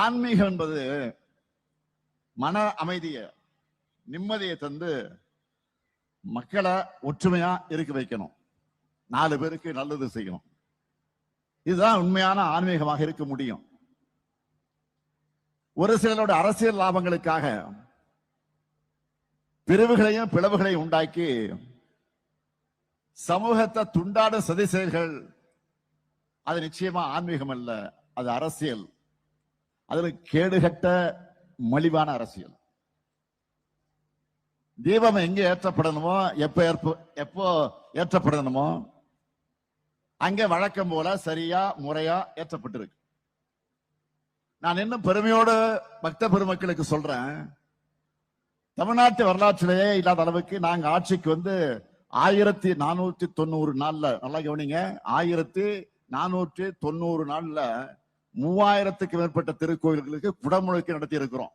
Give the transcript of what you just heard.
ஆன்மீகம் என்பது மன அமைதிய நிம்மதியை தந்து மக்களை ஒற்றுமையா இருக்க வைக்கணும், 4 பேருக்கு நல்லது செய்யணும். இதுதான் உண்மையான ஆன்மீகமாக இருக்க முடியும். ஒரு சிலரோட அரசியல் லாபங்களுக்காக பிரிவுகளையும் பிளவுகளையும் உண்டாக்கி சமூகத்தை துண்டாடும் சதி செயல்கள் அது நிச்சயமா ஆன்மீகம் அல்ல, அது அரசியல். அதுல கேடுகட்ட மலிவான அரசியல். தீபம் எங்க ஏற்றப்படணுமோ எப்போ ஏற்றப்படணுமோ அங்கே வழக்கம் போல சரியா முறையா ஏற்றப்பட்டிருக்கு. நான் இன்னும் பெருமையோடு பக்த பெருமக்களுக்கு சொல்றேன், தமிழ்நாட்டு வரலாற்றிலேயே இல்லாத அளவுக்கு நாங்க ஆட்சிக்கு வந்து 1490 நாள்ல, நல்லா கவனிங்க, 1490 நாள்ல 3000க்கு மேற்பட்ட திருக்கோயில்களுக்கு குடமுழுக்கு நடத்தி இருக்கிறோம்.